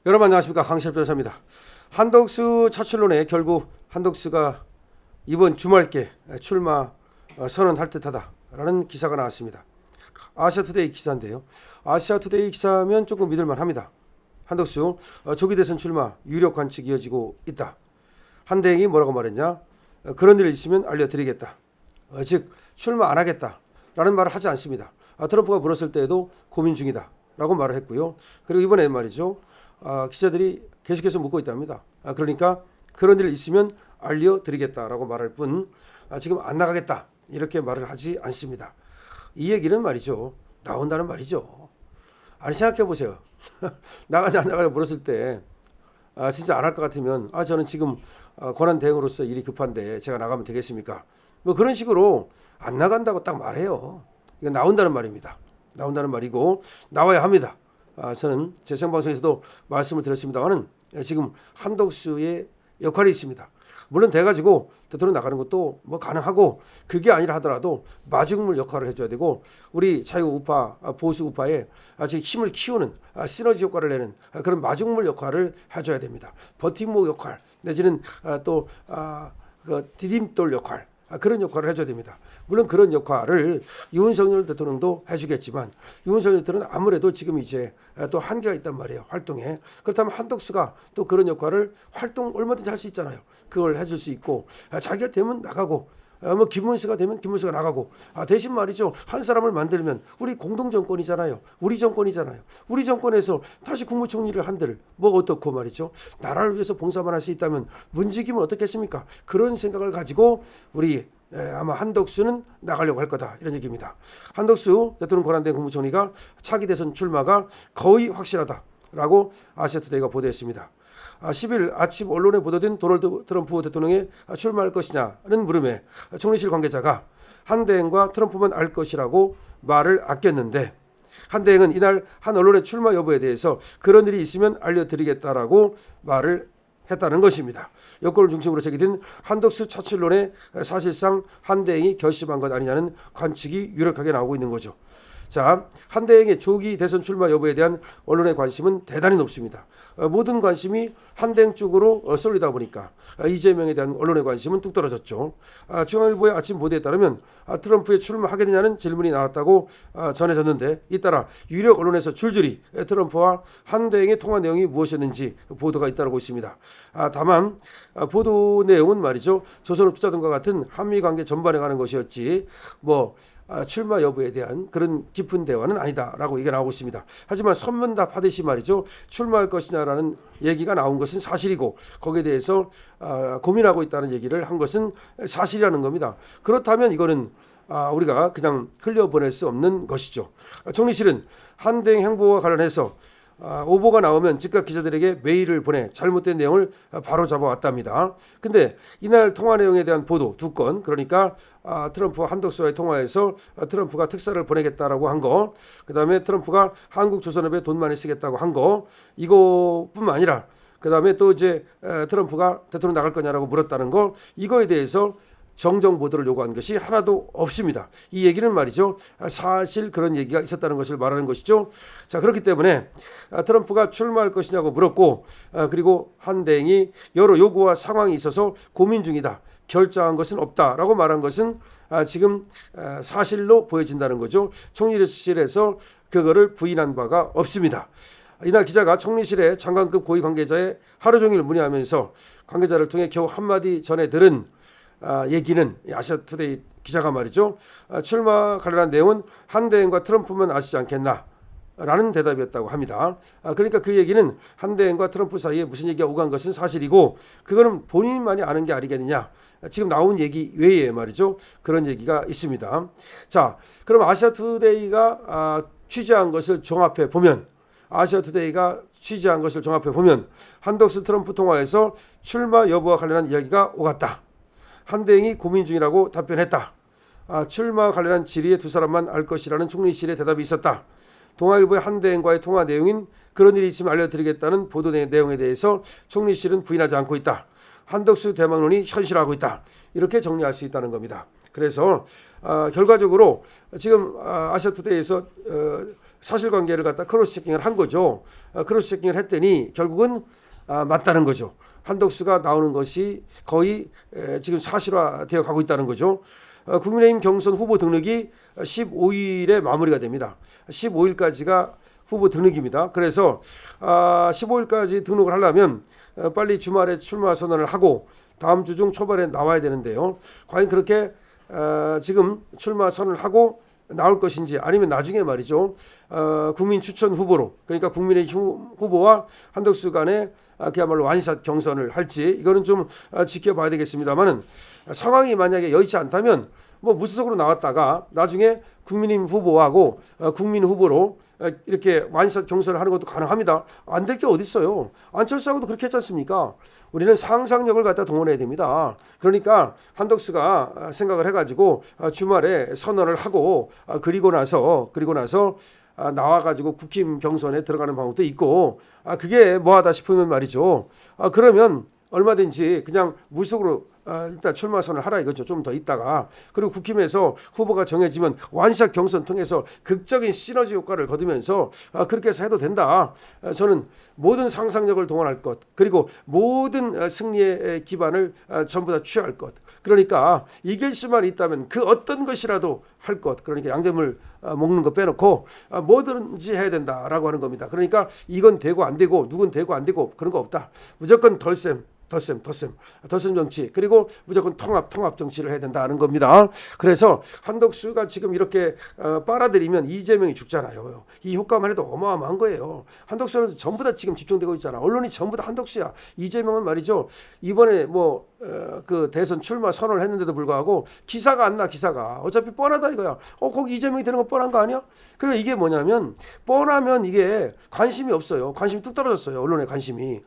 여러분 안녕하십니까, 강시엽 변호사입니다. 한덕수 차출론에 결국 한덕수가 이번 주말께 출마 선언할 듯하다라는 기사가 나왔습니다. 아시아투데이 기사인데요. 아시아투데이 기사면 조금 믿을만 합니다. 한덕수 조기 대선 출마 유력 관측 이어지고 있다. 한대행이 뭐라고 말했냐? 그런 일이 있으면 알려드리겠다. 즉 출마 안 하겠다라는 말을 하지 않습니다. 트럼프가 물었을 때에도 고민 중이다 라고 말을 했고요. 그리고 이번에 말이죠, 기자들이 계속해서 묻고 있답니다. 그러니까 그런 일 있으면 알려드리겠다라고 말할 뿐 지금 안 나가겠다 이렇게 말을 하지 않습니다. 이 얘기는 말이죠, 나온다는 말이죠. 아니 생각해 보세요. 나가자 안 나가자 물었을 때 진짜 안 할 것 같으면 저는 지금 권한 대행으로서 일이 급한데 제가 나가면 되겠습니까? 뭐 그런 식으로 안 나간다고 딱 말해요. 이거 나온다는 말입니다. 나온다는 말이고 나와야 합니다. 저는 제 생방송에서도 말씀을 드렸습니다만은 지금 한덕수의 역할이 있습니다. 물론 돼가지고 대통령 나가는 것도 뭐 가능하고, 그게 아니라 하더라도 마중물 역할을 해줘야 되고, 우리 자유우파 보수 우파에 아직 힘을 키우는 시너지 효과를 내는 그런 마중물 역할을 해줘야 됩니다. 버팀목 역할 내지는 또 그 디딤돌 역할, 그런 역할을 해줘야 됩니다. 물론 그런 역할을 윤석열 대통령도 해주겠지만 윤석열 대통령은 아무래도 지금 이제 또 한계가 있단 말이에요, 활동에. 그렇다면 한덕수가 또 그런 역할을 활동 얼마든지 할 수 있잖아요. 그걸 해줄 수 있고, 자기가 되면 나가고, 뭐 김문수가 되면 김문수가 나가고, 대신 말이죠, 한 사람을 만들면 우리 공동 정권이잖아요. 우리 정권이잖아요. 우리 정권에서 다시 국무총리를 한들 뭐 어떻고 말이죠. 나라를 위해서 봉사만 할 수 있다면 문지기면 어떻겠습니까? 그런 생각을 가지고 우리 아마 한덕수는 나가려고 할 거다, 이런 얘기입니다. 한덕수 대통령 권한대행 국무총리가 차기 대선 출마가 거의 확실하다라고 아시아투데이가 보도했습니다. 10일 아침 언론에 보도된 도널드 트럼프 대통령의 출마할 것이냐는 물음에 총리실 관계자가 한대행과 트럼프만 알 것이라고 말을 아꼈는데, 한대행은 이날 한 언론의 출마 여부에 대해서 그런 일이 있으면 알려드리겠다라고 말을 했다는 것입니다. 여권을 중심으로 제기된 한덕수 차출론에 사실상 한대행이 결심한 것 아니냐는 관측이 유력하게 나오고 있는 거죠. 자, 한대행의 조기 대선 출마 여부에 대한 언론의 관심은 대단히 높습니다. 모든 관심이 한대행 쪽으로 쏠리다 보니까 이재명에 대한 언론의 관심은 뚝 떨어졌죠. 중앙일보의 아침 보도에 따르면 트럼프에 출마하겠느냐는 질문이 나왔다고 전해졌는데, 잇따라 유력 언론에서 줄줄이 트럼프와 한대행의 통화 내용이 무엇이었는지 보도가 잇따르고 있습니다. 다만 보도 내용은 말이죠, 조선업 투자등과 같은 한미 관계 전반에 관한 것이었지 출마 여부에 대한 그런 깊은 대화는 아니다라고 얘기가 나오고 있습니다. 하지만 선문답 하듯이 말이죠, 출마할 것이냐라는 얘기가 나온 것은 사실이고, 거기에 대해서 고민하고 있다는 얘기를 한 것은 사실이라는 겁니다. 그렇다면 이거는 우리가 그냥 흘려보낼 수 없는 것이죠. 총리실은 한대행 행보와 관련해서 오보가 나오면 즉각 기자들에게 메일을 보내 잘못된 내용을 바로 잡아왔답니다. 근데 이날 통화 내용에 대한 보도 2건, 그러니까 트럼프와 한덕수와의 통화에서 트럼프가 특사를 보내겠다라고 한 거, 그 다음에 트럼프가 한국조선업에 돈 많이 쓰겠다고 한 거, 이거뿐만 아니라 그 다음에 또 이제 트럼프가 대통령 나갈 거냐라고 물었다는 거, 이거에 대해서 정정 보도를 요구한 것이 하나도 없습니다. 이 얘기는 말이죠, 사실 그런 얘기가 있었다는 것을 말하는 것이죠. 자, 그렇기 때문에 트럼프가 출마할 것이냐고 물었고, 그리고 한대행이 여러 요구와 상황이 있어서 고민 중이다, 결정한 것은 없다라고 말한 것은 지금 사실로 보여진다는 거죠. 총리실에서 그거를 부인한 바가 없습니다. 이날 기자가 총리실의 장관급 고위 관계자의 하루 종일 문의하면서 관계자를 통해 겨우 한마디 전해 들은 얘기는, 아시아투데이 기자가 말이죠, 출마 관련한 내용은 한대행과 트럼프만 아시지 않겠나 라는 대답이었다고 합니다. 그러니까 그 얘기는 한대행과 트럼프 사이에 무슨 얘기가 오간 것은 사실이고, 그거는 본인만이 아는 게 아니겠느냐, 지금 나온 얘기 외에 말이죠, 그런 얘기가 있습니다. 자, 그럼 아시아투데이가 취재한 것을 종합해 보면, 한덕수 트럼프 통화에서 출마 여부와 관련한 이야기가 오갔다. 한대행이 고민 중이라고 답변했다. 출마 관련한 질의에 두 사람만 알 것이라는 총리실의 대답이 있었다. 동아일보의 한대행과의 통화 내용인 그런 일이 있으면 알려드리겠다는 보도 내용에 대해서 총리실은 부인하지 않고 있다. 한덕수 대망론이 현실화하고 있다. 이렇게 정리할 수 있다는 겁니다. 그래서 결과적으로 지금 아시아투데이에서 사실관계를 갖다 크로스 체킹을 한 거죠. 크로스 체킹을 했더니 결국은 맞다는 거죠. 한덕수가 나오는 것이 거의 지금 사실화되어 가고 있다는 거죠. 국민의힘 경선 후보 등록이 15일에 마무리가 됩니다. 15일까지가 후보 등록입니다. 그래서 15일까지 등록을 하려면 빨리 주말에 출마 선언을 하고 다음 주 중 초반에 나와야 되는데요. 과연 그렇게 지금 출마 선언을 하고 나올 것인지 아니면 나중에 말이죠. 국민 추천 후보로 그러니까 국민의힘 후보와 한덕수 간에 그야말로 완샷 경선을 할지 이거는 좀 지켜봐야 되겠습니다만은 상황이 만약에 여의치 않다면 뭐 무소속으로 나왔다가 나중에 국민의힘 후보하고 국민 후보로 이렇게 완샷 경선을 하는 것도 가능합니다. 안 될 게 어디 있어요. 안철수하고도 그렇게 했지 않습니까? 우리는 상상력을 갖다 동원해야 됩니다. 그러니까 한덕수가 생각을 해가지고 주말에 선언을 하고 그리고 나서 나와가지고 국힘 경선에 들어가는 방법도 있고 그게 뭐하다 싶으면 말이죠. 그러면 얼마든지 그냥 무속으로 일단 출마 선언을 하라 이거죠. 좀 더 있다가 그리고 국힘에서 후보가 정해지면 완샷 경선 통해서 극적인 시너지 효과를 거두면서 그렇게 해서 해도 된다. 저는 모든 상상력을 동원할 것 그리고 모든 승리의 기반을 전부 다 취할 것. 그러니까 이길 수만 있다면 그 어떤 것이라도 할 것. 그러니까 양념을 먹는 거 빼놓고 뭐든지 해야 된다라고 하는 겁니다. 그러니까 이건 되고 안 되고 누군 되고 안 되고 그런 거 없다. 무조건 덜셈 정치 그리고 무조건 통합 정치를 해야 된다는 겁니다. 그래서 한덕수가 지금 이렇게 빨아들이면 이재명이 죽잖아요. 이 효과만 해도 어마어마한 거예요. 한덕수는 전부 다 지금 집중되고 있잖아. 언론이 전부 다 한덕수야. 이재명은 말이죠. 이번에 그 대선 출마 선언을 했는데도 불구하고 기사가 안 나. 기사가 어차피 뻔하다 이거야. 거기 이재명이 되는 거 뻔한 거 아니야? 그래 이게 뭐냐면 뻔하면 이게 관심이 없어요. 관심이 뚝 떨어졌어요. 언론의 관심이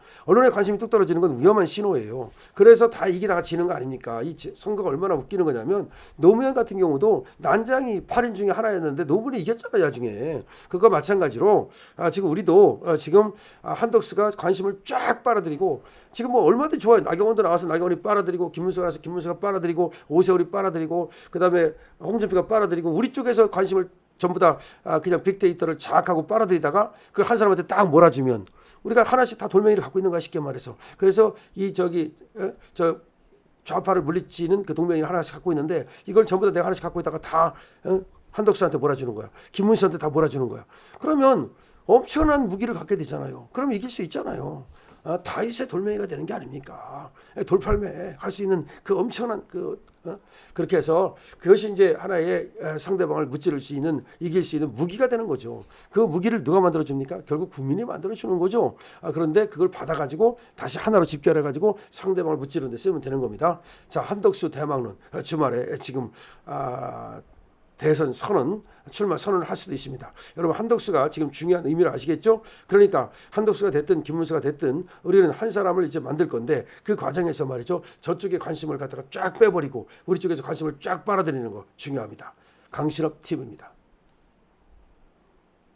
뚝 떨어지는 건 위험한 신호예요. 그래서 다 이기다가 지는 거 아닙니까? 이 선거가 얼마나 웃기는 거냐면 노무현 같은 경우도 난장이 8인 중에 하나였는데 노무현이 이겼잖아요. 나중에 그거 마찬가지로 지금 우리도 지금 한덕수가 관심을 쫙 빨아들이고 지금 뭐 얼마든지 좋아요. 나경원도 나와서 나경원이 빨아들이고 김문수가 나와서 김문수가 빨아들이고 오세훈이 빨아들이고 그다음에 홍준표가 빨아들이고 우리 쪽에서 관심을 전부 다 그냥 빅데이터를 장악하고 빨아들이다가 그걸 한 사람한테 딱 몰아주면 우리가 하나씩 다 돌멩이를 갖고 있는 거야 쉽게 말해서. 그래서 저 좌파를 물리치는 그 돌멩이를 하나씩 갖고 있는데 이걸 전부 다 내가 하나씩 갖고 있다가 다 한덕수한테 몰아주는 거야. 김문수한테 다 몰아주는 거야. 그러면 엄청난 무기를 갖게 되잖아요. 그럼 이길 수 있잖아요. 다윗의 돌멩이가 되는 게 아닙니까? 돌팔매 할 수 있는 그 엄청난 그렇게 해서 그것이 이제 하나의 상대방을 무찌를 수 있는 이길 수 있는 무기가 되는 거죠. 그 무기를 누가 만들어 줍니까? 결국 국민이 만들어 주는 거죠. 그런데 그걸 받아가지고 다시 하나로 집결해가지고 상대방을 무찌르는 데 쓰면 되는 겁니다. 자, 한덕수 대망론 주말에 지금 대선 선언, 출마 선언을 할 수도 있습니다. 여러분 한덕수가 지금 중요한 의미를 아시겠죠? 그러니까 한덕수가 됐든 김문수가 됐든 우리는 한 사람을 이제 만들 건데 그 과정에서 말이죠. 저쪽에 관심을 갖다가 쫙 빼버리고 우리 쪽에서 관심을 쫙 빨아들이는 거 중요합니다. 강신업 TV입니다.